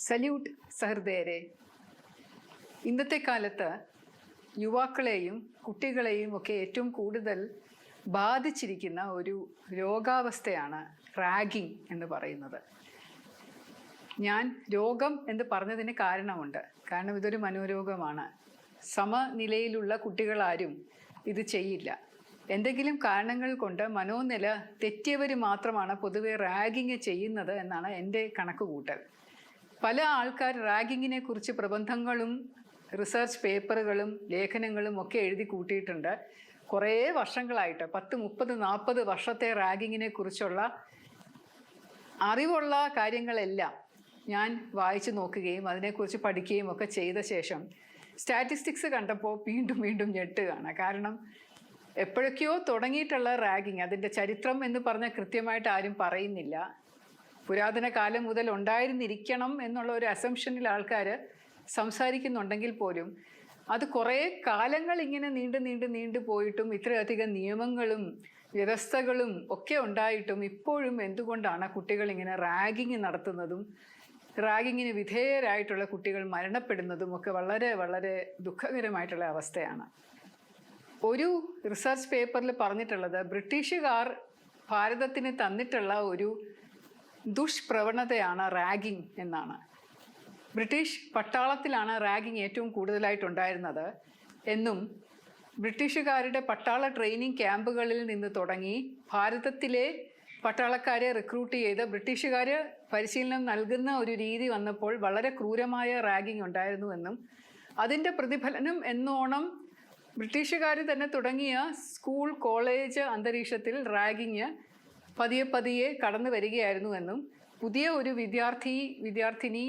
Salute സഹൃദയരെ. ഇന്നത്തെ കാലത്ത് യുവാക്കളെയും കുട്ടികളെയും ഒക്കെ ഏറ്റവും കൂടുതൽ ബാധിച്ചിരിക്കുന്ന ഒരു രോഗാവസ്ഥയാണ് റാഗിംഗ് എന്ന് പറയുന്നത്. ഞാൻ രോഗം എന്ന് പറഞ്ഞതിന് കാരണമുണ്ട്. കാരണം ഇതൊരു മനോരോഗമാണ്. സമനിലയിലുള്ള കുട്ടികളാരും ഇത് ചെയ്യില്ല. എന്തെങ്കിലും കാരണങ്ങൾ കൊണ്ട് മനോനില തെറ്റിയവർ മാത്രമാണ് പൊതുവെ റാഗിങ് ചെയ്യുന്നത് എന്നാണ് എൻ്റെ കണക്കുകൂട്ടൽ. പല ആൾക്കാർ റാഗിങ്ങിനെ കുറിച്ച് പ്രബന്ധങ്ങളും റിസർച്ച് പേപ്പറുകളും ലേഖനങ്ങളും ഒക്കെ എഴുതി കൂട്ടിയിട്ടുണ്ട്. കുറേ വർഷങ്ങളായിട്ട് 10, 30, 40 വർഷത്തെ റാഗിങ്ങിനെ കുറിച്ചുള്ള അറിവുള്ള കാര്യങ്ങളെല്ലാം ഞാൻ വായിച്ചു നോക്കുകയും അതിനെക്കുറിച്ച് പഠിക്കുകയും ഒക്കെ ചെയ്ത ശേഷം സ്റ്റാറ്റിസ്റ്റിക്സ് കണ്ടപ്പോൾ വീണ്ടും വീണ്ടും ഞെട്ടുകയാണ്. കാരണം എപ്പോഴൊക്കെയോ തുടങ്ങിയിട്ടുള്ള റാഗിങ്, അതിൻ്റെ ചരിത്രം എന്ന് പറഞ്ഞാൽ കൃത്യമായിട്ട് ആരും പറയുന്നില്ല. പുരാതന കാലം മുതൽ ഉണ്ടായിരുന്നിരിക്കണം എന്നുള്ള ഒരു അസംഷനിൽ ആൾക്കാർ സംസാരിക്കുന്നുണ്ടെങ്കിൽ പോലും അത് കുറേ കാലങ്ങൾ ഇങ്ങനെ നീണ്ടു പോയിട്ടും ഇത്രയധികം നിയമങ്ങളും വ്യവസ്ഥകളും ഒക്കെ ഉണ്ടായിട്ടും ഇപ്പോഴും എന്തുകൊണ്ടാണ് കുട്ടികൾ ഇങ്ങനെ റാഗിങ് നടത്തുന്നതും റാഗിങ്ങിന് വിധേയരായിട്ടുള്ള കുട്ടികൾ മരണപ്പെടുന്നതും ഒക്കെ വളരെ വളരെ ദുഃഖകരമായിട്ടുള്ള അവസ്ഥയാണ്. ഒരു റിസർച്ച് പേപ്പറിൽ പറഞ്ഞിട്ടുള്ളത് ബ്രിട്ടീഷുകാർ ഭാരതത്തിന് തന്നിട്ടുള്ള ഒരു ദുഷ്പ്രവണതയാണ് റാഗിങ് എന്നാണ്. ബ്രിട്ടീഷ് പട്ടാളത്തിലാണ് റാഗിങ് ഏറ്റവും കൂടുതലായിട്ടുണ്ടായിരുന്നത് എന്നും ബ്രിട്ടീഷുകാരുടെ പട്ടാള ട്രെയിനിങ് ക്യാമ്പുകളിൽ നിന്ന് തുടങ്ങി ഭാരതത്തിലെ പട്ടാളക്കാരെ റിക്രൂട്ട് ചെയ്ത് ബ്രിട്ടീഷുകാർ പരിശീലനം നൽകുന്ന ഒരു രീതി വന്നപ്പോൾ വളരെ ക്രൂരമായ റാഗിങ് ഉണ്ടായിരുന്നു എന്നും അതിൻ്റെ പ്രതിഫലനം എന്നോണം ബ്രിട്ടീഷുകാർ തന്നെ തുടങ്ങിയ സ്കൂൾ കോളേജ് അന്തരീക്ഷത്തിൽ റാഗിങ് പതിയെ കടന്നു വരികയായിരുന്നു എന്നും പുതിയ ഒരു വിദ്യാർത്ഥിനി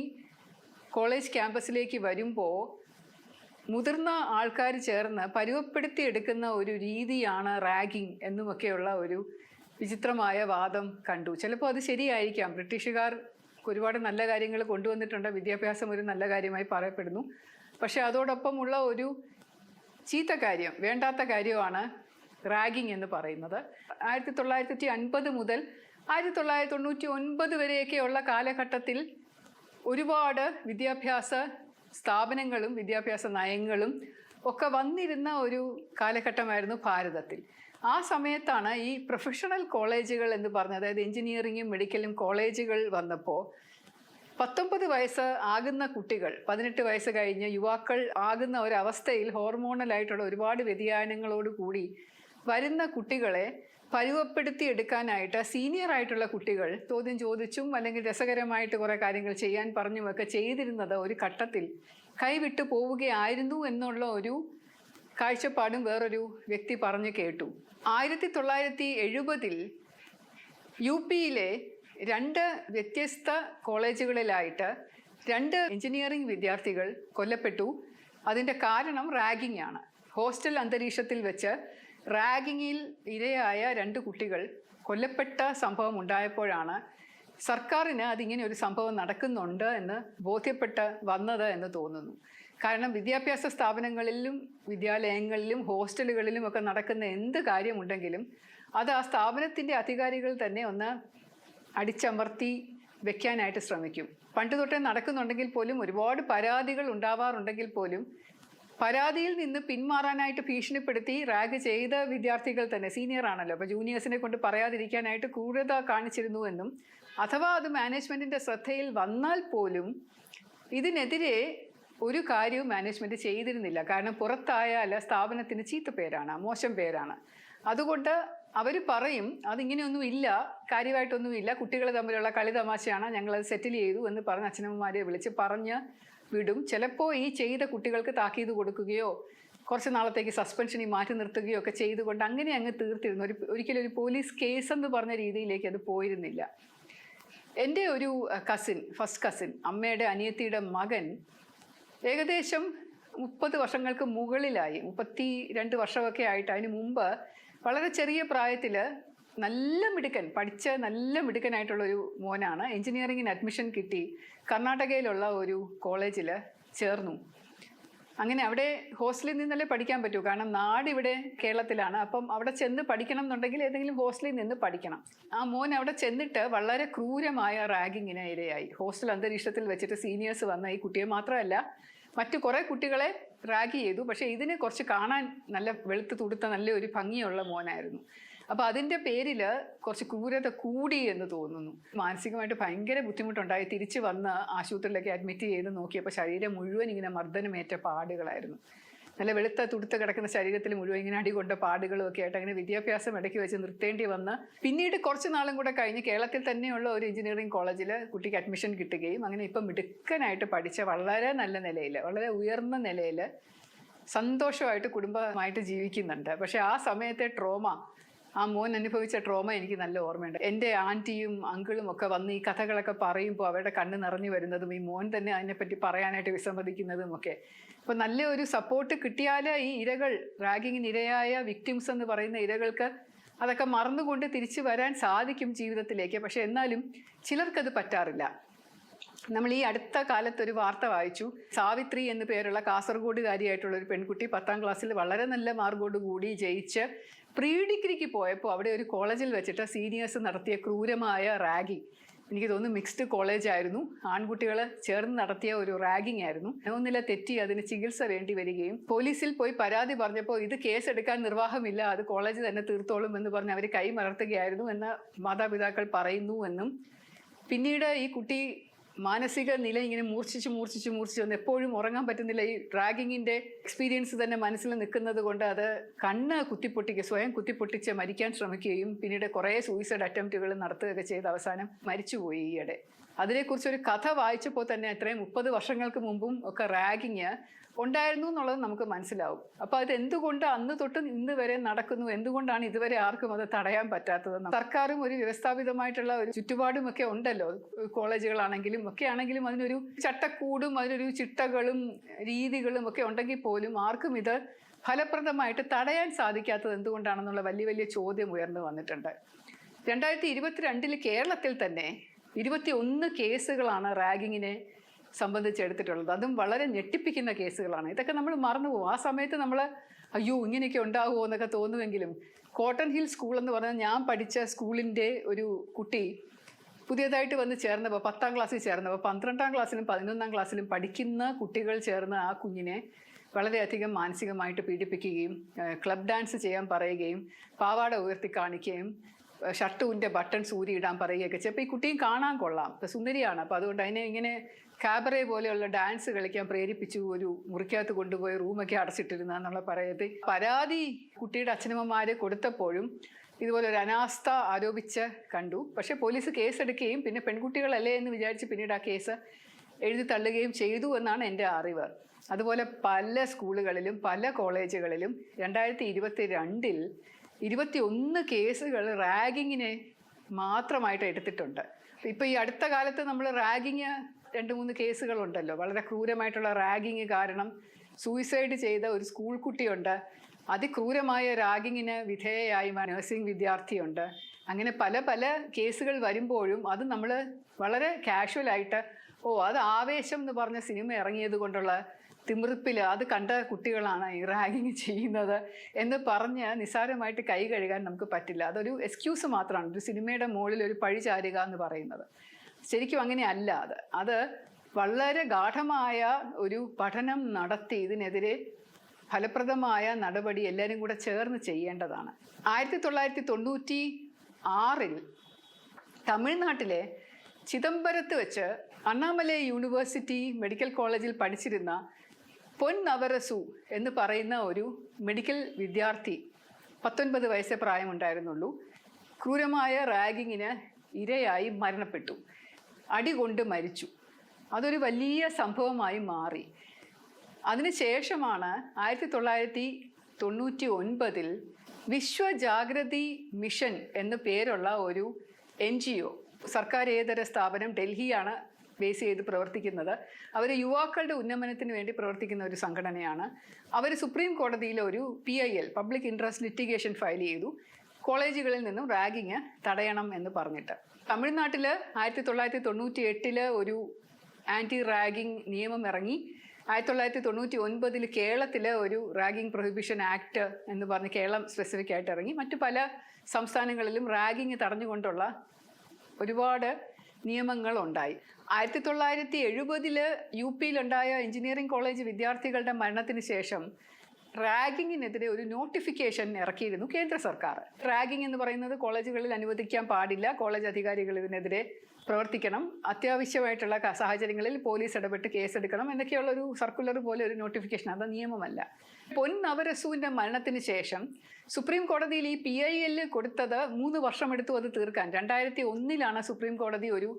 കോളേജ് ക്യാമ്പസിലേക്ക് വരുമ്പോൾ മുതിർന്ന ആൾക്കാർ ചേർന്ന് പരുവപ്പെടുത്തിയെടുക്കുന്ന ഒരു രീതിയാണ് റാഗിങ് എന്നുമൊക്കെയുള്ള ഒരു വിചിത്രമായ വാദം കണ്ടു. ചിലപ്പോൾ അത് ശരിയായിരിക്കാം. ബ്രിട്ടീഷുകാർ ഒരുപാട് നല്ല കാര്യങ്ങൾ കൊണ്ടുവന്നിട്ടുണ്ട്. വിദ്യാഭ്യാസം ഒരു നല്ല കാര്യമായി പറയപ്പെടുന്നു. പക്ഷെ അതോടൊപ്പമുള്ള ഒരു ചീത്ത കാര്യം, വേണ്ടാത്ത കാര്യമാണ് റാഗിങ് എന്ന് പറയുന്നത്. 1950 മുതൽ 1999 വരെയൊക്കെയുള്ള കാലഘട്ടത്തിൽ ഒരുപാട് വിദ്യാഭ്യാസ സ്ഥാപനങ്ങളും വിദ്യാഭ്യാസ നയങ്ങളും ഒക്കെ വന്നിരുന്ന ഒരു കാലഘട്ടമായിരുന്നു ഭാരതത്തിൽ. ആ സമയത്താണ് ഈ പ്രൊഫഷണൽ കോളേജുകൾ എന്ന് പറഞ്ഞത്, അതായത് എഞ്ചിനീയറിങ്ങും മെഡിക്കലും കോളേജുകൾ വന്നപ്പോൾ 19 വയസ്സ് ആകുന്ന കുട്ടികൾ 18 വയസ്സ് കഴിഞ്ഞ് യുവാക്കൾ ആകുന്ന ഒരവസ്ഥയിൽ ഹോർമോണലായിട്ടുള്ള ഒരുപാട് വ്യതിയാനങ്ങളോട് കൂടി വരുന്ന കുട്ടികളെ പരുവപ്പെടുത്തി എടുക്കാനായിട്ട് സീനിയർ ആയിട്ടുള്ള കുട്ടികൾ ചോദ്യം ചോദിച്ചും അല്ലെങ്കിൽ രസകരമായിട്ട് കുറേ കാര്യങ്ങൾ ചെയ്യാൻ പറഞ്ഞുമൊക്കെ ചെയ്തിരുന്നത് ഒരു ഘട്ടത്തിൽ കൈവിട്ടു പോവുകയായിരുന്നു എന്നുള്ള ഒരു കാഴ്ചപ്പാടും വേറൊരു വ്യക്തി പറഞ്ഞു കേട്ടു. 1970 UPയിലെ 2 വ്യത്യസ്ത കോളേജുകളിലായിട്ട് 2 എഞ്ചിനീയറിംഗ് വിദ്യാർത്ഥികൾ കൊല്ലപ്പെട്ടു. അതിൻ്റെ കാരണം റാഗിംഗ് ആണ്. ഹോസ്റ്റൽ അന്തരീക്ഷത്തിൽ വെച്ച് റാഗിങ്ങിൽ ഇരയായ 2 കുട്ടികൾ കൊല്ലപ്പെട്ട സംഭവം ഉണ്ടായപ്പോഴാണ് സർക്കാരിന് അതിങ്ങനെ ഒരു സംഭവം നടക്കുന്നുണ്ട് എന്ന് ബോധ്യപ്പെട്ട് വന്നത് എന്ന് തോന്നുന്നു. കാരണം വിദ്യാഭ്യാസ സ്ഥാപനങ്ങളിലും വിദ്യാലയങ്ങളിലും ഹോസ്റ്റലുകളിലും ഒക്കെ നടക്കുന്ന എന്ത് കാര്യമുണ്ടെങ്കിലും അത് ആ സ്ഥാപനത്തിൻ്റെ അധികാരികൾ തന്നെ ഒന്ന് അടിച്ചമർത്തി വെക്കാനായിട്ട് ശ്രമിക്കും. പണ്ട് തൊട്ടേ നടക്കുന്നുണ്ടെങ്കിൽ പോലും ഒരുപാട് പരാതികൾ ഉണ്ടാവാറുണ്ടെങ്കിൽ പോലും പരാതിയിൽ നിന്ന് പിന്മാറാനായിട്ട് ഭീഷണിപ്പെടുത്തി റാഗ് ചെയ്ത വിദ്യാർത്ഥികൾ തന്നെ സീനിയർ ആണല്ലോ, അപ്പോൾ ജൂനിയേഴ്സിനെ കൊണ്ട് പറയാതിരിക്കാനായിട്ട് ക്രൂരത കാണിച്ചിരുന്നുവെന്നും അഥവാ അത് മാനേജ്മെൻറ്റിൻ്റെ ശ്രദ്ധയിൽ വന്നാൽ പോലും ഇതിനെതിരെ ഒരു കാര്യവും മാനേജ്മെൻറ്റ് ചെയ്തിരുന്നില്ല. കാരണം പുറത്തായാൽ സ്ഥാപനത്തിന് ചീത്ത പേരാണ്, മോശം പേരാണ്. അതുകൊണ്ട് അവർ പറയും അതിങ്ങനെയൊന്നും ഇല്ല, കാര്യമായിട്ടൊന്നുമില്ല, കുട്ടികൾ തമ്മിലുള്ള കളി തമാശയാണ്, ഞങ്ങളത് സെറ്റിൽ ചെയ്തു എന്ന് പറഞ്ഞ് അച്ഛനമ്മമാരെ വിളിച്ച് പറഞ്ഞ് വിടും. ചിലപ്പോൾ ഈ ചെയ്ത കുട്ടികൾക്ക് താക്കീത് കൊടുക്കുകയോ കുറച്ച് നാളത്തേക്ക് സസ്പെൻഷനിൽ മാറ്റി നിർത്തുകയോ ഒക്കെ ചെയ്തുകൊണ്ട് അങ്ങനെ അങ്ങ് തീർത്തിരുന്നു. ഒരിക്കലും ഒരു പോലീസ് കേസ് എന്ന് പറഞ്ഞ രീതിയിലേക്ക് അത് പോയിരുന്നില്ല. എൻ്റെ ഒരു ഫസ്റ്റ് കസിൻ, അമ്മയുടെ അനിയത്തിയുടെ മകൻ ഏകദേശം 30 വർഷങ്ങൾക്ക് മുകളിലായി, 32 വർഷമൊക്കെ ആയിട്ട്, അതിന് മുമ്പ് വളരെ ചെറിയ പ്രായത്തിൽ നല്ല മിടുക്കൻ, പഠിച്ച നല്ല മിടുക്കനായിട്ടുള്ളൊരു മോനാണ്. എഞ്ചിനീയറിങ്ങിന് അഡ്മിഷൻ കിട്ടി കർണാടകയിലുള്ള ഒരു കോളേജിൽ ചേർന്നു. അങ്ങനെ അവിടെ ഹോസ്റ്റലിൽ നിന്നല്ലേ പഠിക്കാൻ പറ്റൂ, കാരണം നാട് ഇവിടെ കേരളത്തിലാണ്. അപ്പം അവിടെ ചെന്ന് പഠിക്കണം എന്നുണ്ടെങ്കിൽ ഏതെങ്കിലും ഹോസ്റ്റലിൽ നിന്ന് പഠിക്കണം. ആ മോൻ അവിടെ ചെന്നിട്ട് വളരെ ക്രൂരമായ റാഗിങ്ങിന് ഇരയായി. ഹോസ്റ്റൽ അന്തരീക്ഷത്തിൽ വെച്ചിട്ട് സീനിയേഴ്സ് വന്ന ഈ കുട്ടിയെ മാത്രമല്ല മറ്റു കുറേ കുട്ടികളെ റാഗ് ചെയ്തു. പക്ഷേ ഇതിന് കുറച്ച് കാണാൻ നല്ല വെളുത്ത് തുടുത്ത നല്ല ഒരു ഭംഗിയുള്ള മോനായിരുന്നു. അപ്പോൾ അതിൻ്റെ പേരിൽ കുറച്ച് ക്രൂരത കൂടി എന്ന് തോന്നുന്നു. മാനസികമായിട്ട് ഭയങ്കര ബുദ്ധിമുട്ടുണ്ടായി. തിരിച്ച് വന്ന് ആശുപത്രിയിലൊക്കെ അഡ്മിറ്റ് ചെയ്ത് നോക്കിയപ്പോൾ ശരീരം മുഴുവൻ ഇങ്ങനെ മർദ്ദനമേറ്റ പാടുകളായിരുന്നു. നല്ല വെളുത്ത തുടുത്ത് കിടക്കുന്ന ശരീരത്തിൽ മുഴുവൻ ഇങ്ങനെ അടികൊണ്ട പാടുകളും ഒക്കെ ആയിട്ട് അങ്ങനെ വിദ്യാഭ്യാസം ഇടയ്ക്ക് വെച്ച് നിർത്തേണ്ടി വന്ന് പിന്നീട് കുറച്ച് നാളും കൂടെ കഴിഞ്ഞ് കേരളത്തിൽ തന്നെയുള്ള ഒരു എഞ്ചിനീയറിംഗ് കോളേജിൽ കുട്ടിക്ക് അഡ്മിഷൻ കിട്ടുകയും അങ്ങനെ ഇപ്പം മിടുക്കനായിട്ട് പഠിച്ച വളരെ നല്ല നിലയിൽ, വളരെ ഉയർന്ന നിലയിൽ സന്തോഷമായിട്ട് കുടുംബമായിട്ട് ജീവിക്കുന്നുണ്ട്. പക്ഷേ ആ സമയത്തെ ട്രോമ, ആ മോൻ അനുഭവിച്ച ട്രോമ എനിക്ക് നല്ല ഓർമ്മയുണ്ട്. എൻ്റെ ആൻറ്റിയും അങ്കിളും ഒക്കെ വന്ന് ഈ കഥകളൊക്കെ പറയുമ്പോൾ അവരുടെ കണ്ണ് നിറഞ്ഞു വരുന്നതും ഈ മോൻ തന്നെ അതിനെപ്പറ്റി പറയാനായിട്ട് വിസമ്മതിക്കുന്നതും ഒക്കെ. അപ്പോൾ നല്ല ഒരു സപ്പോർട്ട് കിട്ടിയാൽ ഈ ഇരകൾ, റാഗിങ്ങിന് ഇരയായ വിക്ടിംസ് എന്ന് പറയുന്ന ഇരകൾക്ക് അതൊക്കെ മറന്നുകൊണ്ട് തിരിച്ചു വരാൻ സാധിക്കും ജീവിതത്തിലേക്ക്. പക്ഷെ എന്നാലും ചിലർക്കത് പറ്റാറില്ല. നമ്മൾ ഈ അടുത്ത കാലത്തൊരു വാർത്ത വായിച്ചു. സാവിത്രി എന്നു പേരുള്ള കാസർഗോഡുകാരിയായിട്ടുള്ള ഒരു പെൺകുട്ടി 10ാം ക്ലാസ്സിൽ വളരെ നല്ല മാർക്കോട് കൂടി ജയിച്ച് പ്രീ ഡിഗ്രിക്ക് പോയപ്പോൾ അവിടെ ഒരു കോളേജിൽ വെച്ചിട്ട് സീനിയേഴ്സ് നടത്തിയ ക്രൂരമായ റാഗിങ്, എനിക്ക് തോന്നുന്നു മിക്സ്ഡ് കോളേജ് ആയിരുന്നു, ആൺകുട്ടികൾ ചേർന്ന് നടത്തിയ ഒരു റാഗിങ് ആയിരുന്നു. ഒന്നില തെറ്റി അതിന് ചികിത്സ വേണ്ടി വരികയും പോലീസിൽ പോയി പരാതി പറഞ്ഞപ്പോൾ ഇത് കേസെടുക്കാൻ നിർവാഹമില്ല, അത് കോളേജ് തന്നെ തീർത്തോളും എന്ന് പറഞ്ഞ് അവർ കൈമലർത്തുകയായിരുന്നു എന്ന് മാതാപിതാക്കൾ പറയുന്നു എന്നും. പിന്നീട് ഈ കുട്ടി മാനസിക നില ഇങ്ങനെ മൂർച്ഛിച്ച് വന്ന് എപ്പോഴും ഉറങ്ങാൻ പറ്റുന്നില്ല. ഈ റാഗിങ്ങിൻ്റെ എക്സ്പീരിയൻസ് തന്നെ മനസ്സിൽ നിൽക്കുന്നത് കൊണ്ട് അത് കണ്ണ് സ്വയം കുത്തിപ്പൊട്ടിച്ച് മരിക്കാൻ ശ്രമിക്കുകയും പിന്നീട് കുറേ സൂയിസൈഡ് അറ്റംപ്റ്റുകൾ നടത്തുകയൊക്കെ ചെയ്ത് അവസാനം മരിച്ചുപോയി ഈയിടെ. അതിനെക്കുറിച്ചൊരു കഥ വായിച്ചപ്പോൾ തന്നെ എത്രയും 30 വർഷങ്ങൾക്ക് മുമ്പും ഒക്കെ റാഗിങ് ഉണ്ടായിരുന്നു എന്നുള്ളത് നമുക്ക് മനസ്സിലാവും. അപ്പോൾ അത് എന്തുകൊണ്ട് അന്ന് തൊട്ട് ഇന്ന് വരെ നടക്കുന്നു, എന്തുകൊണ്ടാണ് ഇതുവരെ ആർക്കും അത് തടയാൻ പറ്റാത്തത്? സർക്കാരും ഒരു വ്യവസ്ഥാപിതമായിട്ടുള്ള ഒരു ചുറ്റുപാടുമൊക്കെ ഉണ്ടല്ലോ, കോളേജുകളാണെങ്കിലും ഒക്കെ ആണെങ്കിലും അതിനൊരു ചട്ടക്കൂടും അതിനൊരു ചിട്ടകളും രീതികളും ഒക്കെ ഉണ്ടെങ്കിൽ പോലും ആർക്കും ഇത് ഫലപ്രദമായിട്ട് തടയാൻ സാധിക്കാത്തത് എന്തുകൊണ്ടാണെന്നുള്ള വലിയ വലിയ ചോദ്യം ഉയർന്നു വന്നിട്ടുണ്ട്. 2022 കേരളത്തിൽ തന്നെ 21 കേസുകളാണ് റാഗിങ്ങിനെ സംബന്ധിച്ചെടുത്തിട്ടുള്ളത്. അതും വളരെ ഞെട്ടിപ്പിക്കുന്ന കേസുകളാണ്. ഇതൊക്കെ നമ്മൾ മറന്നുപോകും. ആ സമയത്ത് നമ്മൾ അയ്യോ ഇങ്ങനെയൊക്കെ ഉണ്ടാകുമോ എന്നൊക്കെ തോന്നുമെങ്കിലും കോട്ടൺ ഹിൽ സ്കൂൾ എന്ന് പറഞ്ഞാൽ ഞാൻ പഠിച്ച സ്കൂളിൻ്റെ ഒരു കുട്ടി പുതിയതായിട്ട് വന്ന് ചേർന്നപ്പോൾ 10ാം ക്ലാസ്സിൽ ചേർന്നപ്പോൾ 12ാം ക്ലാസ്സിലും 11ാം ക്ലാസ്സിലും പഠിക്കുന്ന കുട്ടികൾ ചേർന്ന് ആ കുഞ്ഞിനെ വളരെയധികം മാനസികമായിട്ട് പീഡിപ്പിക്കുകയും ക്ലബ് ഡാൻസ് ചെയ്യാൻ പറയുകയും പാവാട ഉയർത്തി കാണിക്കുകയും ഷർട്ടിൻ്റെ ബട്ടൺസ് ഊരിയിടാൻ പറയുകയൊക്കെ ചെയ്യും. അപ്പോൾ ഈ കുട്ടിയും കാണാൻ കൊള്ളാം, ഇപ്പോൾ സുന്ദരിയാണ്. അപ്പോൾ അതുകൊണ്ട് അതിനെ ഇങ്ങനെ കാബറെ പോലെയുള്ള ഡാൻസ് കളിക്കാൻ പ്രേരിപ്പിച്ചു, ഒരു മുറിക്കകത്ത് കൊണ്ടുപോയി റൂമൊക്കെ അടച്ചിട്ടിരുന്ന എന്നുള്ള പരാതി കുട്ടിയുടെ അച്ഛനമ്മമാർ കൊടുത്തപ്പോഴും ഇതുപോലെ ഒരു അനാസ്ഥ ആരോപിച്ച് കണ്ടു. പക്ഷേ പോലീസ് കേസെടുക്കുകയും പിന്നെ പെൺകുട്ടികളല്ലേ എന്ന് വിചാരിച്ച് പിന്നീട് ആ കേസ് എഴുതി തള്ളുകയും ചെയ്തു എന്നാണ് എൻ്റെ അറിവ്. അതുപോലെ പല സ്കൂളുകളിലും പല കോളേജുകളിലും 2022 21 കേസുകൾ റാഗിങ്ങിനെ മാത്രമായിട്ട് എടുത്തിട്ടുണ്ട്. ഇപ്പോൾ ഈ അടുത്ത കാലത്ത് നമ്മൾ റാഗിങ് 2-3 കേസുകളുണ്ടല്ലോ, വളരെ ക്രൂരമായിട്ടുള്ള റാഗിങ് കാരണം സൂയിസൈഡ് ചെയ്ത ഒരു സ്കൂൾ കുട്ടിയുണ്ട്, അതിക്രൂരമായ റാഗിങ്ങിന് വിധേയയായി നഴ്സിംഗ് വിദ്യാർത്ഥിയുണ്ട്. അങ്ങനെ പല പല കേസുകൾ വരുമ്പോഴും അത് നമ്മൾ വളരെ കാഷ്വലായിട്ട് അത് ആവേശം എന്ന് പറഞ്ഞ സിനിമ ഇറങ്ങിയത് കൊണ്ടുള്ള തിമിർപ്പിൽ അത് കണ്ട കുട്ടികളാണ് ഈ റാഗിങ് ചെയ്യുന്നത് എന്ന് പറഞ്ഞ് നിസ്സാരമായിട്ട് കൈ കഴുകാൻ നമുക്ക് പറ്റില്ല. അതൊരു എക്സ്ക്യൂസ് മാത്രമാണ്, ഒരു സിനിമയുടെ മുകളിൽ ഒരു പഴി ചാരുക എന്ന് പറയുന്നത്. ശരിക്കും അങ്ങനെയല്ല. അത് വളരെ ഗാഢമായ ഒരു പഠനം നടത്തി ഇതിനെതിരെ ഫലപ്രദമായ നടപടി എല്ലാവരും കൂടെ ചേർന്ന് ചെയ്യേണ്ടതാണ്. 1996 തമിഴ്നാട്ടിലെ ചിദംബരത്ത് വെച്ച് അണ്ണാമലൈ യൂണിവേഴ്സിറ്റി മെഡിക്കൽ കോളേജിൽ പഠിച്ചിരുന്ന പൊൻ നവരസു എന്ന് പറയുന്ന ഒരു മെഡിക്കൽ വിദ്യാർത്ഥി, 19 വയസ്സേ പ്രായമുണ്ടായിരുന്നുള്ളൂ, ക്രൂരമായ റാഗിങ്ങിന് ഇരയായി മരണപ്പെട്ടു, അടികൊണ്ട് മരിച്ചു. അതൊരു വലിയ സംഭവമായി മാറി. അതിനുശേഷമാണ് 1999 വിശ്വജാഗ്രതി മിഷൻ എന്നു പേരുള്ള ഒരു NGO, സർക്കാരേതര സ്ഥാപനം, ഡൽഹിയാണ് ബേസ് ചെയ്ത് പ്രവർത്തിക്കുന്നത്. അവർ യുവാക്കളുടെ ഉന്നമനത്തിന് വേണ്ടി പ്രവർത്തിക്കുന്ന ഒരു സംഘടനയാണ്. അവർ സുപ്രീം കോടതിയിൽ ഒരു PIL, public interest litigation file ചെയ്തു, കോളേജുകളിൽ നിന്നും റാഗിങ് തടയണം എന്ന് പറഞ്ഞിട്ട്. തമിഴ്നാട്ടിൽ 1998 ഒരു ആൻറ്റി റാഗിങ് നിയമം ഇറങ്ങി. 1999 കേരളത്തിൽ ഒരു റാഗിംഗ് പ്രൊഹിബിഷൻ ആക്ട് എന്ന് പറഞ്ഞ് കേരളം സ്പെസിഫിക് ആയിട്ട് ഇറങ്ങി. മറ്റു പല സംസ്ഥാനങ്ങളിലും റാഗിങ് തടഞ്ഞുകൊണ്ടുള്ള ഒരുപാട് നിയമങ്ങളുണ്ടായി. 1970 യു പിയിലുണ്ടായ എഞ്ചിനീയറിംഗ് കോളേജ് വിദ്യാർത്ഥികളുടെ മരണത്തിന് ശേഷം റാഗിങ്ങിനെതിരെ ഒരു നോട്ടിഫിക്കേഷൻ ഇറക്കിയിരുന്നു കേന്ദ്ര സർക്കാർ. റാഗിംഗ് എന്ന് പറയുന്നത് കോളേജുകളിൽ അനുവദിക്കാൻ പാടില്ല, കോളേജ് അധികാരികൾ ഇതിനെതിരെ പ്രവർത്തിക്കണം, അത്യാവശ്യമായിട്ടുള്ള സാഹചര്യങ്ങളിൽ പോലീസ് ഇടപെട്ട് കേസെടുക്കണം എന്നൊക്കെയുള്ള ഒരു സർക്കുലർ പോലെ ഒരു നോട്ടിഫിക്കേഷൻ. അത് നിയമമല്ല. പൊൻ നവരസുവിൻ്റെ മരണത്തിന് ശേഷം സുപ്രീം കോടതിയിൽ ഈ PIL കൊടുത്തത് 3 വർഷമെടുത്തു അത് തീർക്കാൻ. 2001 സുപ്രീം കോടതി ഒരു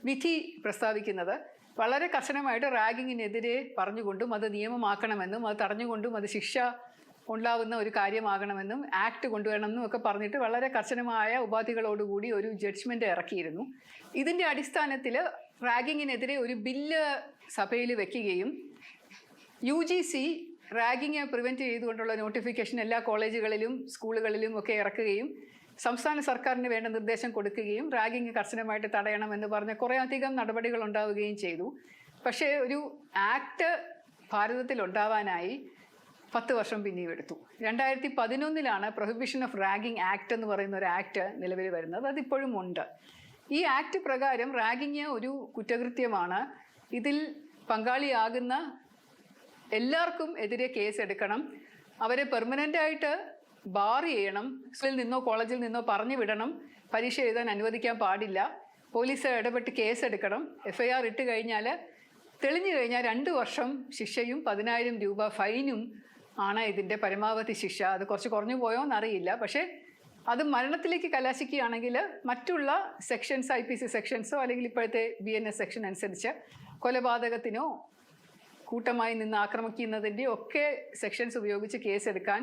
വിധി പ്രസ്താവിക്കുന്നത്. വളരെ കർശനമായിട്ട് റാഗിങ്ങിനെതിരെ പറഞ്ഞുകൊണ്ടും അത് നിയമമാക്കണമെന്നും അത് തടഞ്ഞുകൊണ്ടും അത് ശിക്ഷ ഉണ്ടാവുന്ന ഒരു കാര്യമാകണമെന്നും ആക്ട് കൊണ്ടുവരണമെന്നും ഒക്കെ പറഞ്ഞിട്ട് വളരെ കർശനമായ ഉപാധികളോടുകൂടി ഒരു ജഡ്ജ്മെൻറ്റ് ഇറക്കിയിരുന്നു. ഇതിൻ്റെ അടിസ്ഥാനത്തിൽ റാഗിങ്ങിനെതിരെ ഒരു ബില്ല് സഭയിൽ വെക്കുകയും UGC റാഗിങ് പ്രിവെൻറ്റ് ചെയ്തുകൊണ്ടുള്ള നോട്ടിഫിക്കേഷൻ എല്ലാ കോളേജുകളിലും സ്കൂളുകളിലും ഒക്കെ ഇറക്കുകയും സംസ്ഥാന സർക്കാരിന് വേണ്ട നിർദ്ദേശം കൊടുക്കുകയും റാഗിങ് കർശനമായിട്ട് തടയണമെന്ന് പറഞ്ഞ് കുറേ അധികം നടപടികൾ ഉണ്ടാവുകയും ചെയ്തു. പക്ഷേ ഒരു ആക്ട് ഭാരതത്തിൽ ഉണ്ടാവാനായി 10 വർഷം പിന്നെയും എടുത്തു. 2011 പ്രൊഹിബിഷൻ ഓഫ് റാഗിങ് ആക്ട് എന്ന് പറയുന്ന ഒരു ആക്ട് നിലവിൽ വരുന്നത്. അതിപ്പോഴും ഉണ്ട്. ഈ ആക്ട് പ്രകാരം റാഗിങ് ഒരു കുറ്റകൃത്യമാണ്. ഇതിൽ പങ്കാളിയാകുന്ന എല്ലാവർക്കും എതിരെ കേസ് എടുക്കണം. അവരെ പെർമനൻ്റായിട്ട് ബാർ ചെയ്യണം. സ്കൂളിൽ നിന്നോ കോളേജിൽ നിന്നോ പറഞ്ഞു വിടണം. പരീക്ഷ എഴുതാൻ അനുവദിക്കാൻ പാടില്ല. പോലീസ് ഇടപെട്ട് കേസെടുക്കണം. FIR ഇട്ട് കഴിഞ്ഞാൽ തെളിഞ്ഞു കഴിഞ്ഞാൽ 2 വർഷം ശിക്ഷയും 10,000 രൂപ ഫൈനും ആണ് ഇതിൻ്റെ പരമാവധി ശിക്ഷ. അത് കുറച്ച് കുറഞ്ഞു പോയോ എന്നറിയില്ല. പക്ഷേ അത് മരണത്തിലേക്ക് കലാശിക്കുകയാണെങ്കിൽ മറ്റുള്ള സെക്ഷൻസ്, IPC സെക്ഷൻസോ അല്ലെങ്കിൽ ഇപ്പോഴത്തെ BNS സെക്ഷൻ അനുസരിച്ച് കൊലപാതകത്തിനോ കൂട്ടമായി നിന്ന് ആക്രമിക്കുന്നതിൻ്റെ ഒക്കെ സെക്ഷൻസ് ഉപയോഗിച്ച് കേസെടുക്കാൻ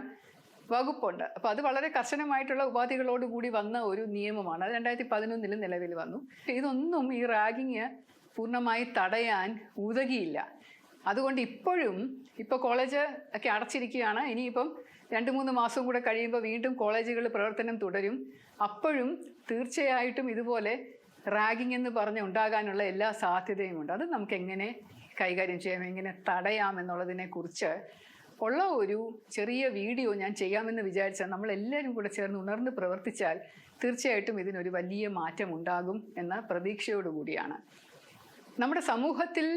വകുപ്പുണ്ട്. അപ്പോൾ അത് വളരെ കർശനമായിട്ടുള്ള ഉപാധികളോടുകൂടി വന്ന ഒരു നിയമമാണ്. അത് 2011 നിലവിൽ വന്നു. ഇതൊന്നും ഈ റാഗിങ് പൂർണ്ണമായി തടയാൻ ഉതകിയില്ല. അതുകൊണ്ട് ഇപ്പോൾ കോളേജ് ഒക്കെ അടച്ചിരിക്കുകയാണ്. ഇനിയിപ്പം 2-3 മാസം കൂടെ കഴിയുമ്പോൾ വീണ്ടും കോളേജുകൾ പ്രവർത്തനം തുടരും. അപ്പോഴും തീർച്ചയായിട്ടും ഇതുപോലെ റാഗിങ് എന്ന് പറഞ്ഞ് ഉണ്ടാകാനുള്ള എല്ലാ സാധ്യതയുമുണ്ട്. അത് നമുക്ക് എങ്ങനെ കൈകാര്യം ചെയ്യാം, എങ്ങനെ തടയാം എന്നുള്ളതിനെക്കുറിച്ച് ഉള്ള ഒരു ചെറിയ വീഡിയോ ഞാൻ ചെയ്യാമെന്ന് വിചാരിച്ചാൽ നമ്മളെല്ലാവരും കൂടെ ചേർന്ന് ഉണർന്ന് പ്രവർത്തിച്ചാൽ തീർച്ചയായിട്ടും ഇതിനൊരു വലിയ മാറ്റം ഉണ്ടാകും എന്ന പ്രതീക്ഷയോടുകൂടിയാണ്. നമ്മുടെ സമൂഹത്തിൽ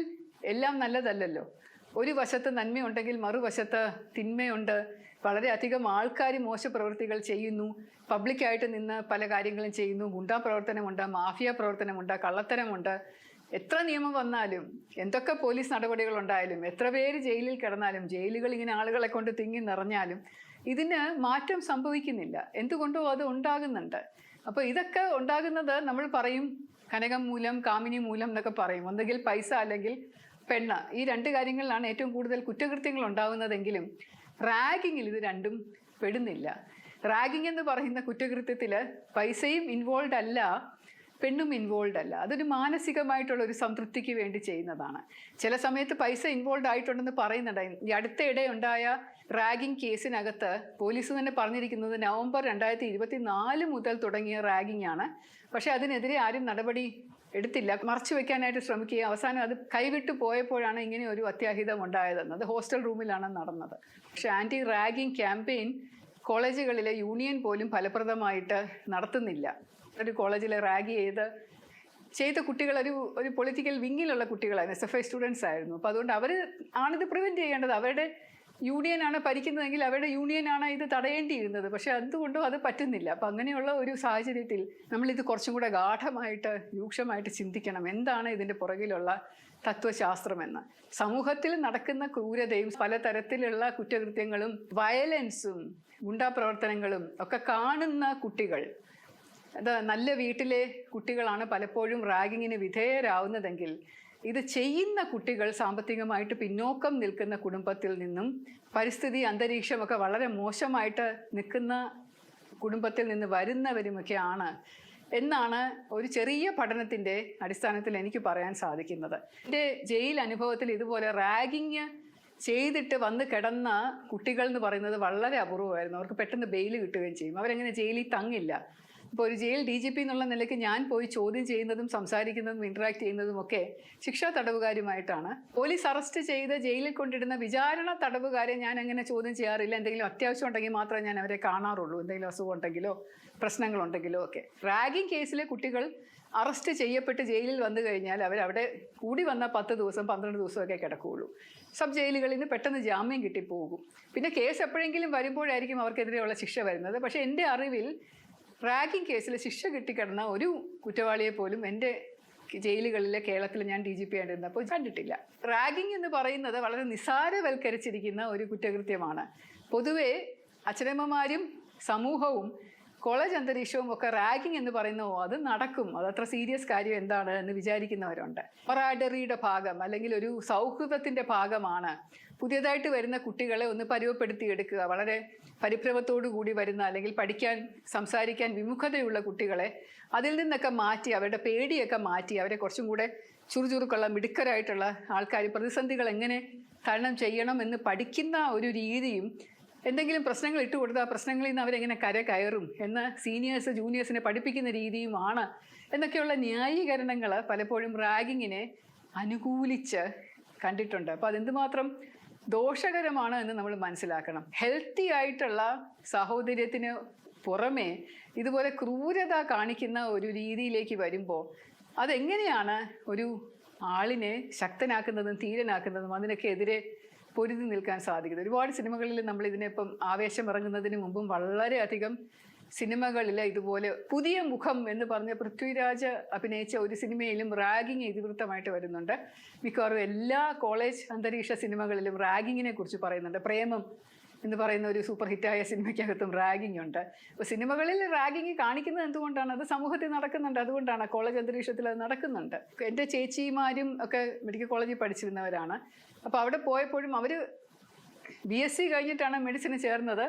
എല്ലാം നല്ലതല്ലല്ലോ. ഒരു വശത്ത് നന്മയുണ്ടെങ്കിൽ മറുവശത്ത് തിന്മയുണ്ട്. വളരെയധികം ആൾക്കാർ മോശപ്രവൃത്തികൾ ചെയ്യുന്നു, പബ്ലിക്കായിട്ട് നിന്ന് പല കാര്യങ്ങളും ചെയ്യുന്നു. ഗുണ്ടാ പ്രവർത്തനമുണ്ട്, മാഫിയ പ്രവർത്തനമുണ്ട്, കള്ളത്തരമുണ്ട്. എത്ര നിയമം വന്നാലും, എന്തൊക്കെ പോലീസ് നടപടികൾ ഉണ്ടായാലും, എത്ര പേര് ജയിലിൽ കിടന്നാലും, ജയിലുകൾ ഇങ്ങനെ ആളുകളെ കൊണ്ട് തിങ്ങി നിറഞ്ഞാലും ഇതിന് മാറ്റം സംഭവിക്കുന്നില്ല. എന്തുകൊണ്ടോ അത് ഉണ്ടാകുന്നുണ്ട്. അപ്പോൾ ഇതൊക്കെ ഉണ്ടാകുന്നത് നമ്മൾ പറയും കനകം മൂലം, കാമിനി മൂലം എന്നൊക്കെ പറയും. ഒന്നുകിൽ പൈസ അല്ലെങ്കിൽ പെണ്ണ്. ഈ 2 കാര്യങ്ങളിലാണ് ഏറ്റവും കൂടുതൽ കുറ്റകൃത്യങ്ങൾ ഉണ്ടാകുന്നതെങ്കിലും റാഗിങ്ങിൽ ഇത് രണ്ടും പെടുന്നില്ല. റാഗിങ് എന്ന് പറയുന്ന കുറ്റകൃത്യത്തിൽ പൈസയും ഇൻവോൾവ് അല്ല, പെണ്ണും ഇൻവോൾവ് അല്ല. അതൊരു മാനസികമായിട്ടുള്ള ഒരു സംതൃപ്തിക്ക് വേണ്ടി ചെയ്യുന്നതാണ്. ചില സമയത്ത് പൈസ ഇൻവോൾവ് ആയിട്ടുണ്ടെന്ന് പറയുന്നുണ്ടായി. ഈ അടുത്തിടെ ഉണ്ടായ റാഗിങ് കേസിനകത്ത് പോലീസ് തന്നെ പറഞ്ഞിരിക്കുന്നത് നവംബർ 2024 മുതൽ തുടങ്ങിയ റാഗിങ് ആണ്. പക്ഷേ അതിനെതിരെ ആരും നടപടി എടുത്തില്ല, മറച്ചു വെക്കാനായിട്ട് ശ്രമിക്കുകയും അവസാനം അത് കൈവിട്ടു പോയപ്പോഴാണ് ഇങ്ങനെ ഒരു അത്യാഹിതം ഉണ്ടായതെന്ന്. അത് ഹോസ്റ്റൽ റൂമിലാണ് നടന്നത്. പക്ഷേ ആൻറ്റി റാഗിങ് ക്യാമ്പയിൻ കോളേജുകളിലെ യൂണിയൻ പോലും ഫലപ്രദമായിട്ട് നടത്തുന്നില്ല. ഒരു കോളേജിലെ റാഗ് ചെയ്ത കുട്ടികൾ ഒരു പൊളിറ്റിക്കൽ വിങ്ങിലുള്ള കുട്ടികളായിരുന്നു, SFI സ്റ്റുഡൻസ് ആയിരുന്നു. അപ്പോൾ അതുകൊണ്ട് അവർ ആണിത് പ്രിവെൻറ്റ് ചെയ്യേണ്ടത്. അവരുടെ യൂണിയനാണ് ഭരിക്കുന്നതെങ്കിൽ അവരുടെ യൂണിയനാണ് ഇത് തടയേണ്ടിയിരുന്നത്. പക്ഷേ എന്തുകൊണ്ടും അത് പറ്റുന്നില്ല. അപ്പം അങ്ങനെയുള്ള ഒരു സാഹചര്യത്തിൽ നമ്മളിത് കുറച്ചും കൂടെ ഗാഠമായിട്ട് രൂക്ഷമായിട്ട് ചിന്തിക്കണം. എന്താണ് ഇതിൻ്റെ പുറകിലുള്ള തത്വശാസ്ത്രമെന്ന്. സമൂഹത്തിൽ നടക്കുന്ന ക്രൂരതയും പലതരത്തിലുള്ള കുറ്റകൃത്യങ്ങളും വയലൻസും ഗുണ്ടാപ്രവർത്തനങ്ങളും ഒക്കെ കാണുന്ന കുട്ടികൾ, അത് നല്ല വീട്ടിലെ കുട്ടികളാണ് പലപ്പോഴും റാഗിങ്ങിന് വിധേയരാവുന്നതെങ്കിൽ ഇത് ചെയ്യുന്ന കുട്ടികൾ സാമ്പത്തികമായിട്ട് പിന്നോക്കം നിൽക്കുന്ന കുടുംബത്തിൽ നിന്നും പരിസ്ഥിതി അന്തരീക്ഷമൊക്കെ വളരെ മോശമായിട്ട് നിൽക്കുന്ന കുടുംബത്തിൽ നിന്ന് വരുന്നവരുമൊക്കെയാണ് എന്നാണ് ഒരു ചെറിയ പഠനത്തിൻ്റെ അടിസ്ഥാനത്തിൽ എനിക്ക് പറയാൻ സാധിക്കുന്നത്. എൻ്റെ ജയിൽ അനുഭവത്തിൽ ഇതുപോലെ റാഗിങ് ചെയ്തിട്ട് വന്ന് കിടന്ന കുട്ടികൾ എന്ന് പറയുന്നത് വളരെ അപൂർവമായിരുന്നു. അവർക്ക് പെട്ടെന്ന് ബെയിൽ കിട്ടുകയും ചെയ്യും. അവരെങ്ങനെ ജയിലിൽ തങ്ങില്ല. അപ്പോൾ ഒരു ജയിൽ DGP എന്നുള്ള നിലയ്ക്ക് ഞാൻ പോയി ചോദ്യം ചെയ്യുന്നതും സംസാരിക്കുന്നതും ഇൻട്രാക്ട് ചെയ്യുന്നതും ഒക്കെ ശിക്ഷാ തടവുകാരുമായിട്ടാണ്. പോലീസ് അറസ്റ്റ് ചെയ്ത് ജയിലിൽ കൊണ്ടിടുന്ന വിചാരണ തടവുകാരെ ഞാൻ അങ്ങനെ ചോദ്യം ചെയ്യാറില്ല. എന്തെങ്കിലും അത്യാവശ്യം ഉണ്ടെങ്കിൽ മാത്രമേ ഞാൻ അവരെ കാണാറുള്ളൂ, എന്തെങ്കിലും അസുഖം ഉണ്ടെങ്കിലോ പ്രശ്നങ്ങളുണ്ടെങ്കിലോ ഒക്കെ. റാഗിംഗ് കേസിലെ കുട്ടികൾ അറസ്റ്റ് ചെയ്യപ്പെട്ട് ജയിലിൽ വന്നു കഴിഞ്ഞാൽ അവരവിടെ കൂടി വന്ന 10 ദിവസം 12 ദിവസമൊക്കെ കിടക്കുകയുള്ളൂ. സബ് ജയിലുകളിൽ നിന്ന് പെട്ടെന്ന് ജാമ്യം കിട്ടിപ്പോകും. പിന്നെ കേസ് എപ്പോഴെങ്കിലും വരുമ്പോഴായിരിക്കും അവർക്കെതിരെയുള്ള ശിക്ഷ വരുന്നത്. പക്ഷേ എൻ്റെ അറിവിൽ റാഗിംഗ് കേസിൽ ശിക്ഷ കിട്ടിക്കിടന്ന ഒരു കുറ്റവാളിയെ പോലും എൻ്റെ ജയിലുകളിലെ കേരളത്തിൽ ഞാൻ DGP ആയിരുന്നപ്പോൾ കണ്ടിട്ടില്ല. റാഗിംഗ് എന്ന് പറയുന്നത് വളരെ നിസ്സാരവൽക്കരിച്ചിരിക്കുന്ന ഒരു കുറ്റകൃത്യമാണ്. പൊതുവേ അച്ഛനമ്മമാരും സമൂഹവും കോളേജ് അന്തരീക്ഷവും ഒക്കെ റാഗിംഗ് എന്ന് പറയുന്നോ അത് നടക്കും, അതത്ര സീരിയസ് കാര്യം എന്താണ് എന്ന് വിചാരിക്കുന്നവരുണ്ട്. ഒറാഡറിയുടെ ഭാഗം അല്ലെങ്കിൽ ഒരു സൗഹൃദത്തിൻ്റെ ഭാഗമാണ് പുതിയതായിട്ട് വരുന്ന കുട്ടികളെ ഒന്ന് പരുവപ്പെടുത്തിയെടുക്കുക. വളരെ പരിഭ്രമത്തോടു കൂടി വരുന്ന അല്ലെങ്കിൽ പഠിക്കാൻ സംസാരിക്കാൻ വിമുഖതയുള്ള കുട്ടികളെ അതിൽ നിന്നൊക്കെ മാറ്റി അവരുടെ പേടിയൊക്കെ മാറ്റി അവരെ കുറച്ചും കൂടെ ചുറുചുറുക്കുള്ള മിടുക്കരായിട്ടുള്ള ആൾക്കാർ പ്രതിസന്ധികൾ എങ്ങനെ തരണം ചെയ്യണം എന്ന് പഠിക്കുന്ന ഒരു രീതിയും എന്തെങ്കിലും പ്രശ്നങ്ങൾ ഇട്ട് കൊടുത്താൽ ആ പ്രശ്നങ്ങളിൽ നിന്ന് അവരെങ്ങനെ കയറും എന്ന് സീനിയേഴ്സ് ജൂനിയേഴ്സിനെ പഠിപ്പിക്കുന്ന രീതിയുമാണ് എന്നൊക്കെയുള്ള ന്യായീകരണങ്ങൾ പലപ്പോഴും റാഗിങ്ങിനെ അനുകൂലിച്ച് കണ്ടിട്ടുണ്ട്. അപ്പോൾ അതെന്തുമാത്രം ദോഷകരമാണ് എന്ന് നമ്മൾ മനസ്സിലാക്കണം. ഹെൽത്തി ആയിട്ടുള്ള സാഹോദര്യത്തിന് പുറമേ ഇതുപോലെ ക്രൂരത കാണിക്കുന്ന ഒരു രീതിയിലേക്ക് വരുമ്പോൾ അതെങ്ങനെയാണ് ഒരു ആളിനെ ശക്തനാക്കുന്നതും ധീരനാക്കുന്നതും അതിനൊക്കെ എതിരെ പൊരുതി നിൽക്കാൻ സാധിക്കുന്നത്? ഒരുപാട് സിനിമകളിൽ നമ്മൾ ഇതിനിപ്പം ആവേശം ഇറങ്ങുന്നതിന് മുമ്പും വളരെയധികം സിനിമകളിൽ ഇതുപോലെ പുതിയ മുഖം എന്ന് പറഞ്ഞ പൃഥ്വിരാജ് അഭിനയിച്ച ഒരു സിനിമയിലും റാഗിങ് ഇതിവൃത്തമായിട്ട് വരുന്നുണ്ട്. മിക്കവാറും എല്ലാ കോളേജ് അന്തരീക്ഷ സിനിമകളിലും റാഗിങ്ങിനെ കുറിച്ച് പറയുന്നുണ്ട്. പ്രേമം എന്ന് പറയുന്ന ഒരു സൂപ്പർ ഹിറ്റായ സിനിമയ്ക്കകത്തും റാഗിങ് ഉണ്ട്. അപ്പോൾ സിനിമകളിൽ റാഗിങ് കാണിക്കുന്നത് എന്തുകൊണ്ടാണ്? അത് സമൂഹത്തിൽ നടക്കുന്നുണ്ട്, അതുകൊണ്ടാണ്. കോളേജ് അന്തരീക്ഷത്തിൽ അത് നടക്കുന്നുണ്ട്. എൻ്റെ ചേച്ചിമാരും ഒക്കെ മെഡിക്കൽ കോളേജിൽ പഠിച്ചിരുന്നവരാണ്. അപ്പോൾ അവിടെ പോയപ്പോഴും അവർ BSc കഴിഞ്ഞിട്ടാണ് മെഡിസിന് ചേർന്നത്.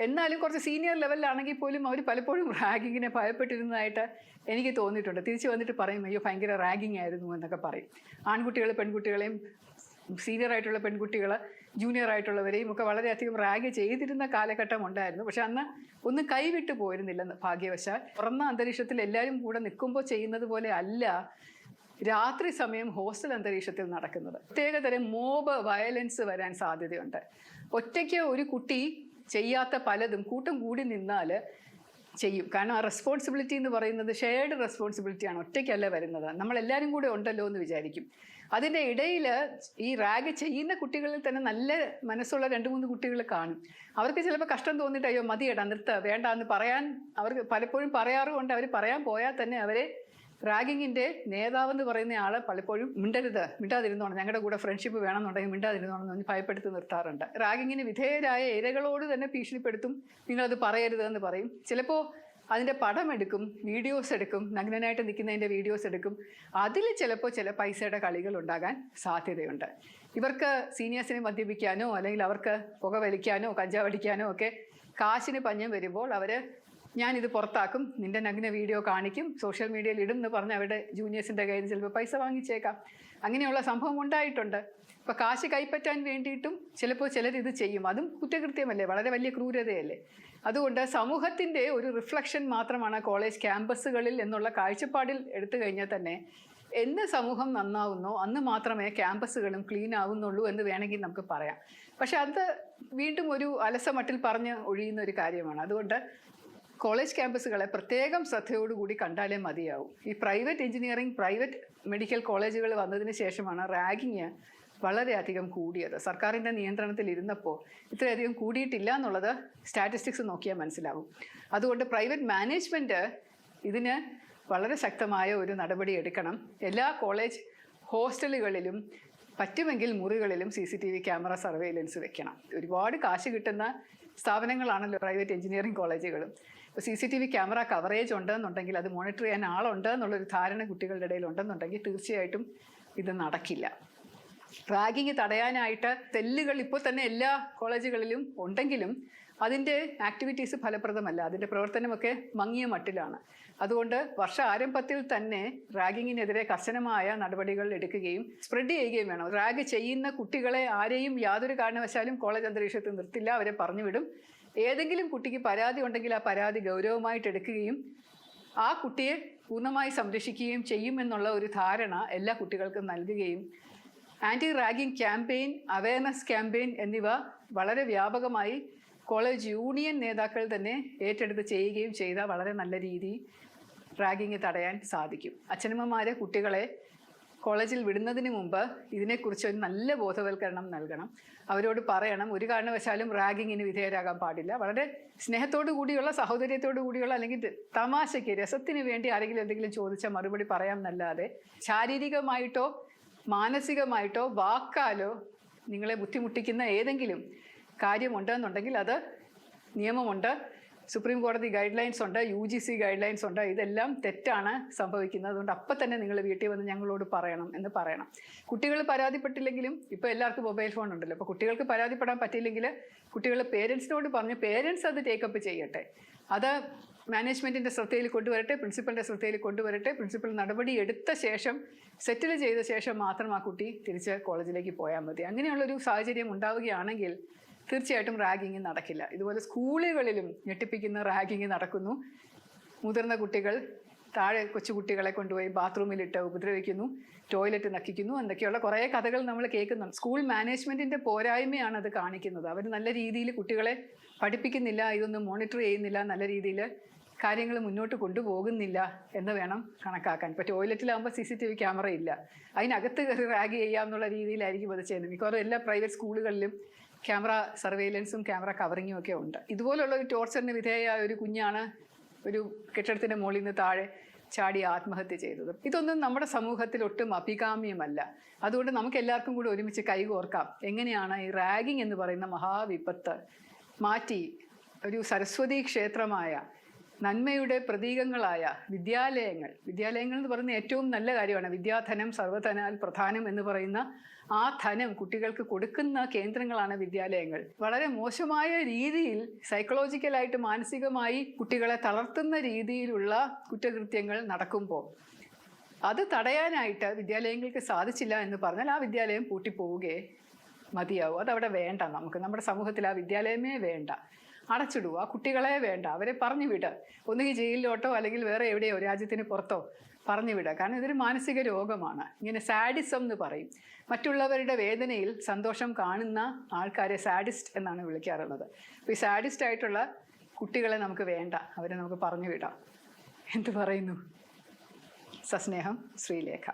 എന്നാലും കുറച്ച് സീനിയർ ലെവലിലാണെങ്കിൽ പോലും അവർ പലപ്പോഴും റാഗിങ്ങിനെ ഭയപ്പെട്ടിരുന്നതായിട്ട് എനിക്ക് തോന്നിയിട്ടുണ്ട്. തിരിച്ച് വന്നിട്ട് പറയും, അയ്യോ ഭയങ്കര റാഗിങ് ആയിരുന്നു എന്നൊക്കെ പറയും. ആൺകുട്ടികൾ പെൺകുട്ടികളെയും സീനിയർ ആയിട്ടുള്ള പെൺകുട്ടികൾ ജൂനിയർ ആയിട്ടുള്ളവരെയും ഒക്കെ വളരെയധികം റാഗ് ചെയ്തിരുന്ന കാലഘട്ടം ഉണ്ടായിരുന്നു. പക്ഷെ അന്ന് ഒന്നും കൈവിട്ടു പോയിരുന്നില്ലെന്ന് ഭാഗ്യവശാൽ. തുറന്ന അന്തരീക്ഷത്തിൽ എല്ലാവരും കൂടെ നിൽക്കുമ്പോൾ ചെയ്യുന്നത് പോലെ അല്ല രാത്രി സമയം ഹോസ്റ്റൽ അന്തരീക്ഷത്തിൽ നടക്കുന്നത്. പ്രത്യേകതരം മോബ് വയലൻസ് വരാൻ സാധ്യതയുണ്ട്. ഒറ്റയ്ക്ക് ഒരു കുട്ടി ചെയ്യാത്ത പലതും കൂട്ടം കൂടി നിന്നാൽ ചെയ്യും. കാരണം ആ റെസ്പോൺസിബിലിറ്റി എന്ന് പറയുന്നത് ഷെയർഡ് റെസ്പോൺസിബിലിറ്റിയാണ്, ഒറ്റയ്ക്കല്ല വരുന്നത്. നമ്മളെല്ലാവരും കൂടെ ഉണ്ടല്ലോ എന്ന് വിചാരിക്കും. അതിൻ്റെ ഇടയിൽ ഈ റാഗ് ചെയ്യുന്ന കുട്ടികളിൽ തന്നെ നല്ല മനസ്സുള്ള 2-3 കുട്ടികൾ കാണും. അവർക്ക് ചിലപ്പോൾ കഷ്ടം തോന്നിയിട്ട് അയ്യോ മതിയെടാ നിർത്ത വേണ്ട എന്ന് പറയാൻ അവർക്ക് പലപ്പോഴും പറയാറുമുണ്ട്. അവർ പറയാൻ പോയാൽ തന്നെ അവരെ റാഗിങ്ങിൻ്റെ നേതാവെന്ന് പറയുന്ന ആൾ പലപ്പോഴും മിണ്ടാതിരുന്നോണം, ഞങ്ങളുടെ കൂടെ ഫ്രണ്ട്ഷിപ്പ് വേണമെന്നുണ്ടെങ്കിൽ മിണ്ടാതിരുന്നോണം എന്ന് ഭയപ്പെടുത്തി നിർത്താറുണ്ട്. റാഗിങ്ങിന് വിധേയരായ ഇരകളോട് തന്നെ ഭീഷണിപ്പെടുത്തും, നിങ്ങളത് പറയരുതെന്ന് പറയും. ചിലപ്പോൾ അതിൻ്റെ പടം എടുക്കും, വീഡിയോസ് എടുക്കും, നഗ്നനായിട്ട് നിൽക്കുന്നതിൻ്റെ വീഡിയോസ് എടുക്കും. അതിൽ ചിലപ്പോൾ ചില പൈസയുടെ കളികൾ ഉണ്ടാകാൻ സാധ്യതയുണ്ട്. ഇവർക്ക് സീനിയേഴ്സിനെ മദ്യപിക്കാനോ അല്ലെങ്കിൽ അവർക്ക് പുക വലിക്കാനോ കഞ്ചാവടിക്കാനോ ഒക്കെ കാശിന് പഞ്ഞം വരുമ്പോൾ അവർ ഞാനിത് പുറത്താക്കും, നിൻ്റെ നഗ്ന വീഡിയോ കാണിക്കും, സോഷ്യൽ മീഡിയയിൽ ഇടും എന്ന് പറഞ്ഞ് അവരുടെ ജൂനിയേഴ്സിൻ്റെ കയ്യിൽ നിന്ന് ചിലപ്പോൾ പൈസ വാങ്ങിച്ചേക്കാം. അങ്ങനെയുള്ള സംഭവം ഉണ്ടായിട്ടുണ്ട്. ഇപ്പോൾ കാശ് കൈപ്പറ്റാൻ വേണ്ടിയിട്ടും ചിലപ്പോൾ ചിലരിത് ചെയ്യും. അതും കുറ്റകൃത്യമല്ലേ, വളരെ വലിയ ക്രൂരതയല്ലേ. അതുകൊണ്ട് സമൂഹത്തിൻ്റെ ഒരു റിഫ്ലക്ഷൻ മാത്രമാണ് കോളേജ് ക്യാമ്പസുകളിൽ എന്നുള്ള കാഴ്ചപ്പാടിൽ എടുത്തു കഴിഞ്ഞാൽ തന്നെ എന്ന് സമൂഹം നന്നാവുന്നോ അന്ന് മാത്രമേ ക്യാമ്പസുകളും ക്ലീൻ ആവുന്നുള്ളൂ എന്ന് വേണമെങ്കിൽ നമുക്ക് പറയാം. പക്ഷെ അത് വീണ്ടും ഒരു അലസമട്ടിൽ പറഞ്ഞ് ഒഴിയുന്ന ഒരു കാര്യമാണ്. അതുകൊണ്ട് കോളേജ് ക്യാമ്പസുകളെ പ്രത്യേകം ശ്രദ്ധയോടുകൂടി കണ്ടാലേ മതിയാവും. ഈ പ്രൈവറ്റ് എഞ്ചിനീയറിംഗ്, പ്രൈവറ്റ് മെഡിക്കൽ കോളേജുകൾ വന്നതിന് ശേഷമാണ് റാഗിങ് വളരെയധികം കൂടിയത്. സർക്കാരിൻ്റെ നിയന്ത്രണത്തിൽ ഇരുന്നപ്പോൾ ഇത്രയധികം കൂടിയിട്ടില്ല എന്നുള്ളത് സ്റ്റാറ്റിസ്റ്റിക്സ് നോക്കിയാൽ മനസ്സിലാവും. അതുകൊണ്ട് പ്രൈവറ്റ് മാനേജ്മെൻറ്റ് ഇതിന് വളരെ ശക്തമായ ഒരു നടപടി എടുക്കണം. എല്ലാ കോളേജ് ഹോസ്റ്റലുകളിലും പറ്റുമെങ്കിൽ മുറികളിലും CCTV ക്യാമറ സർവൈലൻസ് വെക്കണം. ഒരുപാട് കാശ് കിട്ടുന്ന സ്ഥാപനങ്ങളാണല്ലോ പ്രൈവറ്റ് എഞ്ചിനീയറിംഗ് കോളേജുകളും. ഇപ്പോൾ CCTV ക്യാമറ കവറേജ് ഉണ്ടെന്നുണ്ടെങ്കിൽ അത് മോണിറ്റർ ചെയ്യാൻ ആളുണ്ട് എന്നുള്ളൊരു ധാരണ കുട്ടികളുടെ ഇടയിൽ ഉണ്ടെന്നുണ്ടെങ്കിൽ തീർച്ചയായിട്ടും ഇത് നടക്കില്ല. റാഗിങ് തടയാനായിട്ട് സെല്ലുകൾ ഇപ്പോൾ തന്നെ എല്ലാ കോളേജുകളിലും ഉണ്ടെങ്കിലും അതിൻ്റെ ആക്ടിവിറ്റീസ് ഫലപ്രദമല്ല, അതിൻ്റെ പ്രവർത്തനമൊക്കെ മങ്ങിയ മട്ടിലാണ്. അതുകൊണ്ട് വർഷ ആരംഭത്തിൽ തന്നെ റാഗിങ്ങിനെതിരെ കർശനമായ നടപടികൾ എടുക്കുകയും സ്പ്രെഡ് ചെയ്യുകയും വേണം. റാഗ് ചെയ്യുന്ന കുട്ടികളെ ആരെയും യാതൊരു കാരണവശാലും കോളേജ് അന്തരീക്ഷത്തിൽ നിർത്തില്ല, അവരെ പറഞ്ഞുവിടും. ഏതെങ്കിലും കുട്ടിക്ക് പരാതി ഉണ്ടെങ്കിൽ ആ പരാതി ഗൗരവമായിട്ട് എടുക്കുകയും ആ കുട്ടിയെ പൂർണ്ണമായി സംരക്ഷിക്കുകയും ചെയ്യുമെന്നുള്ള ഒരു ധാരണ എല്ലാ കുട്ടികൾക്കും നൽകുകയും anti ragging campaign, awareness campaign എന്നിവ വളരെ വ്യാപകമായി കോളേജ് യൂണിയൻ നേതാക്കൾ തന്നെ ഏറ്റെടുത്ത് ചെയ്യുകയും ചെയ്ത വളരെ നല്ല രീതിയിൽ റാഗിങ് തടയാൻ സാധിക്കും. അച്ഛനമ്മമാരെ കുട്ടികളെ കോളേജിൽ വിടുന്നതിന് മുമ്പ് ഇതിനെക്കുറിച്ച് ഒരു നല്ല ബോധവൽക്കരണം നൽകണം. അവരോട് പറയണം, ഒരു കാരണവശാലും റാഗിങ്ങിന് വിധേയരാകാൻ പാടില്ല. വളരെ സ്നേഹത്തോടു കൂടിയുള്ള, സഹോദര്യത്തോടു കൂടിയുള്ള, അല്ലെങ്കിൽ തമാശയ്ക്ക് രസത്തിന് വേണ്ടി ആരെങ്കിലും എന്തെങ്കിലും ചോദിച്ചാൽ മറുപടി പറയാമെന്നല്ലാതെ ശാരീരികമായിട്ടോ മാനസികമായിട്ടോ വാക്കാലോ നിങ്ങളെ ബുദ്ധിമുട്ടിക്കുന്ന ഏതെങ്കിലും കാര്യമുണ്ടെന്നുണ്ടെങ്കിൽ അത് നിയമമുണ്ട്, സുപ്രീം കോടതി ഗൈഡ് ലൈൻസ് ഉണ്ട്, UGC ഗൈഡ് ലൈൻസ് ഉണ്ട്. ഇതെല്ലാം തെറ്റാണ് സംഭവിക്കുന്നത്. അതുകൊണ്ട് അപ്പം തന്നെ നിങ്ങൾ വീട്ടിൽ വന്ന് ഞങ്ങളോട് പറയണം എന്ന് പറയണം. കുട്ടികൾ പരാതിപ്പെട്ടില്ലെങ്കിലും ഇപ്പോൾ എല്ലാവർക്കും മൊബൈൽ ഫോൺ ഉണ്ടല്ലോ. അപ്പോൾ കുട്ടികൾക്ക് പരാതിപ്പെടാൻ പറ്റിയില്ലെങ്കിൽ കുട്ടികൾ പേരൻസിനോട് പറഞ്ഞ് പേരൻസ് അത് ടേക്കപ്പ് ചെയ്യട്ടെ. അത് മാനേജ്മെൻറ്റിൻ്റെ ശ്രദ്ധയിൽ കൊണ്ടുവരട്ടെ, പ്രിൻസിപ്പലിൻ്റെ ശ്രദ്ധയിൽ കൊണ്ടുവരട്ടെ. പ്രിൻസിപ്പൽ നടപടി എടുത്ത ശേഷം, സെറ്റിൽ ചെയ്ത ശേഷം മാത്രം ആ കുട്ടി തിരിച്ച് കോളേജിലേക്ക് പോയാൽ മതി. അങ്ങനെയുള്ളൊരു സാഹചര്യം ഉണ്ടാവുകയാണെങ്കിൽ തീർച്ചയായിട്ടും റാഗിങ് നടക്കില്ല. ഇതുപോലെ സ്കൂളുകളിലും ഞെട്ടിപ്പിക്കുന്ന റാഗിങ് നടക്കുന്നു. മുതിർന്ന കുട്ടികൾ താഴെ കൊച്ചുകുട്ടികളെ കൊണ്ടുപോയി ബാത്റൂമിലിട്ട് ഉപദ്രവിക്കുന്നു, ടോയ്ലറ്റ് നക്കിക്കുന്നു എന്നൊക്കെയുള്ള കുറേ കഥകൾ നമ്മൾ കേൾക്കുന്നുണ്ട്. സ്കൂൾ മാനേജ്മെൻറ്റിൻ്റെ പോരായ്മയാണ് അത് കാണിക്കുന്നത്. അവർ നല്ല രീതിയിൽ കുട്ടികളെ പഠിപ്പിക്കുന്നില്ല, ഇതൊന്നും മോണിറ്റർ ചെയ്യുന്നില്ല, നല്ല രീതിയിൽ കാര്യങ്ങൾ മുന്നോട്ട് കൊണ്ടുപോകുന്നില്ല എന്ന് വേണം കണക്കാക്കാൻ. ഇപ്പോൾ ടോയ്ലറ്റിലാകുമ്പോൾ CCTV ക്യാമറ ഇല്ല, അതിനകത്ത് കയറി റാഗ് ചെയ്യാമെന്നുള്ള രീതിയിലായിരിക്കും അത് ചെയ്യുന്നത്. മിക്കവാറും എല്ലാ പ്രൈവറ്റ് സ്കൂളുകളിലും ക്യാമറ സർവെയിലൻസും ക്യാമറ കവറിങ്ങും ഒക്കെ ഉണ്ട്. ഇതുപോലുള്ള ഒരു ടോർച്ചറിന് വിധേയമായ ഒരു കുഞ്ഞാണ് ഒരു കെട്ടിടത്തിൻ്റെ മുകളിൽ നിന്ന് താഴെ ചാടി ആത്മഹത്യ ചെയ്തത്. ഇതൊന്നും നമ്മുടെ സമൂഹത്തിൽ ഒട്ടും അഭികാമ്യമല്ല. അതുകൊണ്ട് നമുക്ക് എല്ലാവർക്കും കൂടി ഒരുമിച്ച് കൈകോർക്കാം. എങ്ങനെയാണ് ഈ റാഗിങ് എന്ന് പറയുന്ന മഹാവിപത്ത് മാറ്റി ഒരു സരസ്വതി ക്ഷേത്രമായ, നന്മയുടെ പ്രതീകങ്ങളായ വിദ്യാലയങ്ങൾ എന്ന് പറയുന്ന ഏറ്റവും നല്ല കാര്യമാണ്. വിദ്യാധനം സർവധനാൽ പ്രധാനം എന്ന് പറയുന്ന ആ ധനം കുട്ടികൾക്ക് കൊടുക്കുന്ന കേന്ദ്രങ്ങളാണ് വിദ്യാലയങ്ങൾ. വളരെ മോശമായ രീതിയിൽ സൈക്കോളജിക്കലായിട്ട്, മാനസികമായി കുട്ടികളെ തളർത്തുന്ന രീതിയിലുള്ള കുറ്റകൃത്യങ്ങൾ നടക്കുമ്പോൾ അത് തടയാനായിട്ട് വിദ്യാലയങ്ങൾക്ക് സാധിച്ചില്ല എന്ന് പറഞ്ഞാൽ ആ വിദ്യാലയം പൂട്ടിപ്പോവുകയെ മതിയാവും. അതവിടെ വേണ്ട. നമ്മുടെ സമൂഹത്തിൽ ആ വിദ്യാലയമേ വേണ്ട. അടച്ചിടുക, ആ കുട്ടികളെ വേണ്ട, അവരെ പറഞ്ഞു വിടുക. ഒന്നുകിൽ ജയിലിലോട്ടോ അല്ലെങ്കിൽ വേറെ എവിടെയോ രാജ്യത്തിന് പുറത്തോ പറഞ്ഞു വിടുക. കാരണം ഇതൊരു മാനസിക രോഗമാണ്. ഇങ്ങനെ സാഡിസം എന്ന് പറയും. മറ്റുള്ളവരുടെ വേദനയിൽ സന്തോഷം കാണുന്ന ആൾക്കാരെ സാഡിസ്റ്റ് എന്നാണ് വിളിക്കാറുള്ളത്. അപ്പോൾ ഈ സാഡിസ്റ്റ് ആയിട്ടുള്ള കുട്ടികളെ നമുക്ക് വേണ്ട, അവരെ നമുക്ക് പറഞ്ഞു വിടാം. എന്ത് പറയുന്നു? സസ്നേഹം, ശ്രീലേഖ.